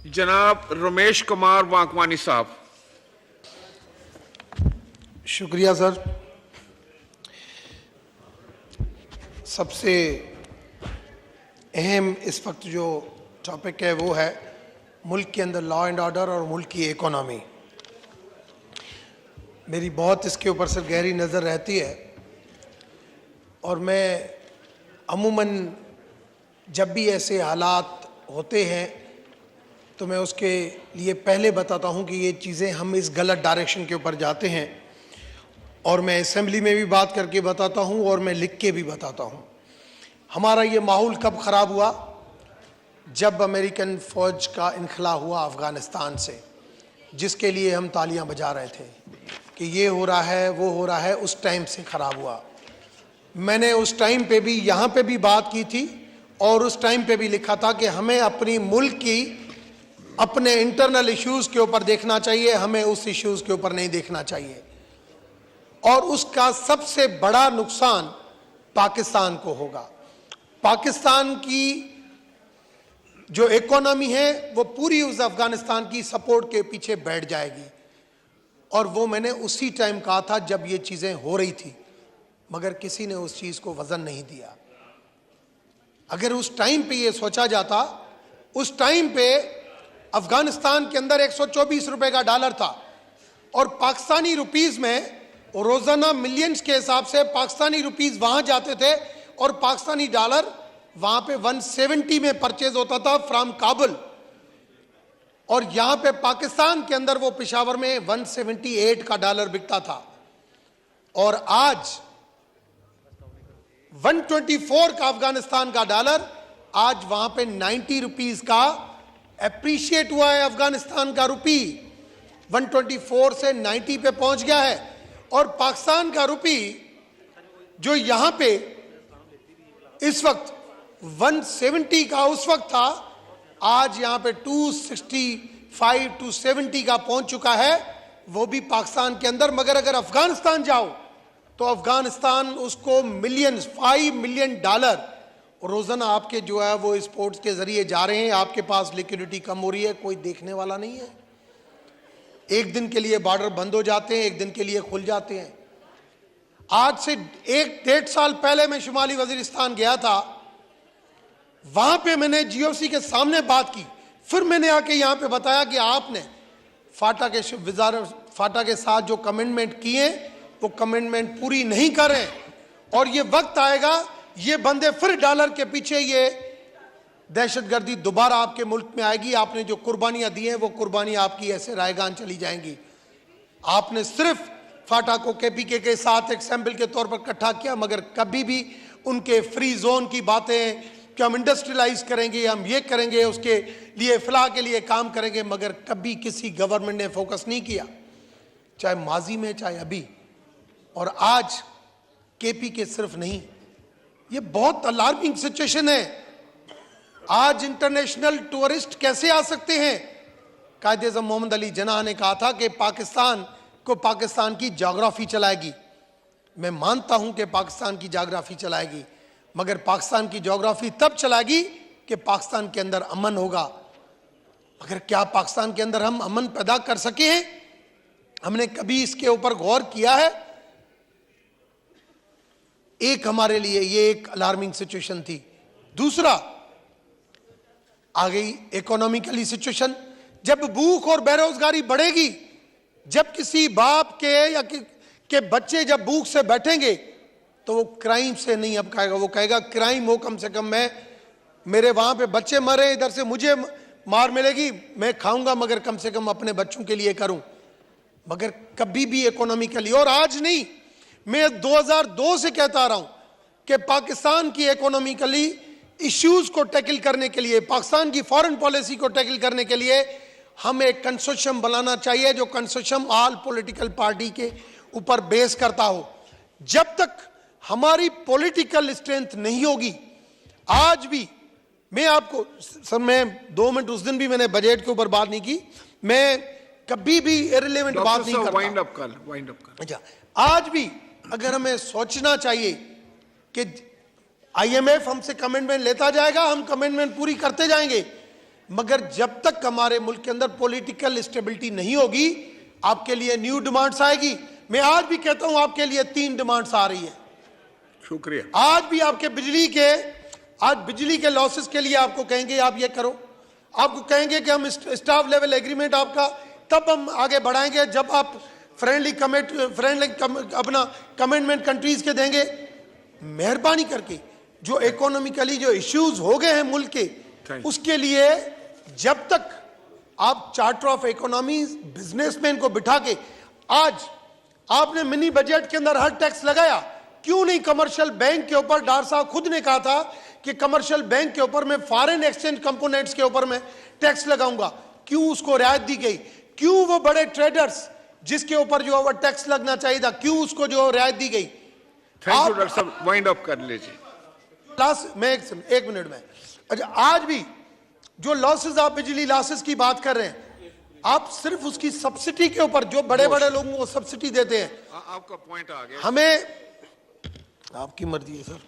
जनाब रमेश कुमार वांकवानी साहब। शुक्रिया सर। सबसे अहम इस वक्त जो टॉपिक है वो है मुल्क के अंदर लॉ एंड ऑर्डर और मुल्क की इकोनॉमी। मेरी बहुत इसके ऊपर से गहरी नज़र रहती है और मैं अमूमन जब भी ऐसे हालात होते हैं तो मैं उसके लिए पहले बताता हूं कि ये चीज़ें हम इस गलत डायरेक्शन के ऊपर जाते हैं, और मैं असेंबली में भी बात करके बताता हूं और मैं लिख के भी बताता हूं। हमारा ये माहौल कब ख़राब हुआ? जब अमेरिकन फ़ौज का इनखला हुआ अफ़गानिस्तान से, जिसके लिए हम तालियां बजा रहे थे कि ये हो रहा है वो हो रहा है, उस टाइम से ख़राब हुआ। मैंने उस टाइम पे भी यहाँ पे भी बात की थी और उस टाइम पे भी लिखा था कि हमें अपनी मुल्क की अपने इंटरनल इश्यूज़ के ऊपर देखना चाहिए, हमें उस इश्यूज़ के ऊपर नहीं देखना चाहिए। और उसका सबसे बड़ा नुकसान पाकिस्तान को होगा। पाकिस्तान की जो इकोनॉमी है वो पूरी उस अफगानिस्तान की सपोर्ट के पीछे बैठ जाएगी, और वो मैंने उसी टाइम कहा था जब ये चीज़ें हो रही थी, मगर किसी ने उस चीज़ को वजन नहीं दिया। अगर उस टाइम पे ये सोचा जाता, उस टाइम पे अफगानिस्तान के अंदर 124 रुपए का डॉलर था और पाकिस्तानी रुपीस में रोजाना मिलियंस के हिसाब से पाकिस्तानी रुपीस वहां जाते थे और पाकिस्तानी डॉलर वहां पे 170 में परचेज होता था फ्रॉम काबुल, और यहां पे पाकिस्तान के अंदर वो पेशावर में 178 का डॉलर बिकता था। और आज 124 का अफगानिस्तान का डॉलर, आज वहां पे 90 रुपीस का एप्रिशिएट हुआ है। अफगानिस्तान का रुपी 124 से 90 पे पहुंच गया है, और पाकिस्तान का रुपी जो यहां पे इस वक्त 170 का उस वक्त था, आज यहां पे 265 270 का पहुंच चुका है, वो भी पाकिस्तान के अंदर। मगर अगर अफगानिस्तान जाओ तो अफगानिस्तान उसको मिलियंस, 5 मिलियन डॉलर रोजाना आपके जो है वो स्पोर्ट्स के जरिए जा रहे हैं। आपके पास लिक्विडिटी कम हो रही है, कोई देखने वाला नहीं है। एक दिन के लिए बॉर्डर बंद हो जाते हैं, एक दिन के लिए खुल जाते हैं। आज से 1-1.5 साल पहले मैं शुमाली वजीरिस्तान गया था, वहां पे मैंने जीओसी के सामने बात की, फिर मैंने आके यहां पे बताया कि आपने फाटा के साथ जो कमिटमेंट किए वो कमिटमेंट पूरी नहीं कर रहे, और ये वक्त आएगा ये बंदे फिर डॉलर के पीछे, ये दहशतगर्दी दोबारा आपके मुल्क में आएगी। आपने जो कुर्बानियां दी हैं वो कुर्बानियां आपकी ऐसे रायगान चली जाएंगी। आपने सिर्फ फाटा को केपीके के साथ एक सैंपल के तौर पर इकट्ठा किया, मगर कभी भी उनके फ्री जोन की बातें कि हम इंडस्ट्रियलाइज करेंगे, हम ये करेंगे, उसके लिए फलाह के लिए काम करेंगे, मगर कभी किसी गवर्नमेंट ने फोकस नहीं किया, चाहे माजी में चाहे अभी। और आज केपीके सिर्फ नहीं, ये बहुत अलार्मिंग सिचुएशन है। आज इंटरनेशनल टूरिस्ट कैसे आ सकते हैं? कायदे-ए-आज़म मोहम्मद अली जिन्नाह ने कहा था कि पाकिस्तान को पाकिस्तान की ज्योग्राफी चलाएगी। मैं मानता हूं कि पाकिस्तान की ज्योग्राफी चलाएगी, मगर पाकिस्तान की ज्योग्राफी तब चलाएगी कि पाकिस्तान के अंदर अमन होगा। मगर क्या पाकिस्तान के अंदर हम अमन पैदा कर सके हैं? हमने कभी इसके ऊपर गौर किया है? एक हमारे लिए ये एक अलार्मिंग सिचुएशन थी। दूसरा, आ गई इकोनॉमिकली सिचुएशन। जब भूख और बेरोजगारी बढ़ेगी, जब किसी बाप के या के बच्चे जब भूख से बैठेंगे तो वो क्राइम से नहीं अब कहेगा, वो कहेगा क्राइम हो, कम से कम मैं, मेरे वहां पे बच्चे मरे, इधर से मुझे मार मिलेगी, मैं खाऊंगा, मगर कम से कम अपने बच्चों के लिए करूं। मगर कभी भी इकोनॉमिकली, और आज नहीं, मैं 2002 से कहता आ रहा हूं कि पाकिस्तान की इकोनॉमिकली इश्यूज को टैकल करने के लिए, पाकिस्तान की फॉरेन पॉलिसी को टैकल करने के लिए हमें एक कंसोर्शियम बनाना चाहिए, जो कंसोर्शियम ऑल पॉलिटिकल पार्टी के ऊपर बेस करता हो। जब तक हमारी पॉलिटिकल स्ट्रेंथ नहीं होगी, आज भी मैं आपको सर, मैं 2 मिनट, उस दिन भी मैंने बजट के ऊपर बात नहीं की, मैं कभी भी इररिलेवेंट बात नहीं करता। वाइंड अप कर। अच्छा, आज भी अगर हमें सोचना चाहिए कि आईएमएफ हमसे कमिटमेंट लेता जाएगा, हम कमिटमेंट पूरी करते जाएंगे, मगर जब तक हमारे मुल्क के अंदर पॉलिटिकल स्टेबिलिटी नहीं होगी, आपके लिए न्यू डिमांड्स आएगी। मैं आज भी कहता हूं आपके लिए 3 डिमांड्स आ रही है। शुक्रिया। आज भी आपके बिजली के लॉसेस के लिए आपको कहेंगे आप ये करो, आपको कहेंगे कि हम स्टाफ लेवल एग्रीमेंट आपका तब हम आगे बढ़ाएंगे जब आप फ्रेंडली अपना कमिटमेंट कंट्रीज के देंगे। मेहरबानी करके जो इकोनॉमिकली जो इश्यूज हो गए हैं मुल्क के, उसके लिए जब तक आप चार्टर ऑफ इकोनॉमी बिजनेसमैन को बिठा के, आज आपने मिनी बजट के अंदर हर टैक्स लगाया, क्यों नहीं कमर्शियल बैंक के ऊपर? डार साहब खुद ने कहा था कि कमर्शियल बैंक के ऊपर मैं फॉरेन एक्सचेंज कंपोनेंट्स के ऊपर मैं टैक्स लगाऊंगा, क्यों उसको रियायत दी गई? क्यों वो बड़े ट्रेडर्स जिसके ऊपर जो ओवर टैक्स लगना चाहिए था, क्यों उसको जो रियायत दी गई? थैंक यू डॉक्टर साहब, वाइंड अप कर लीजिए। लास्ट मैं एक मिनट में, अच्छा आज भी जो लॉसेस, आप बिजली लॉसेस की बात कर रहे हैं, आप सिर्फ उसकी सब्सिडी के ऊपर जो बड़े बड़े लोगों को सब्सिडी देते हैं, आपका पॉइंट आ गया। हमें आपकी मर्जी है सर।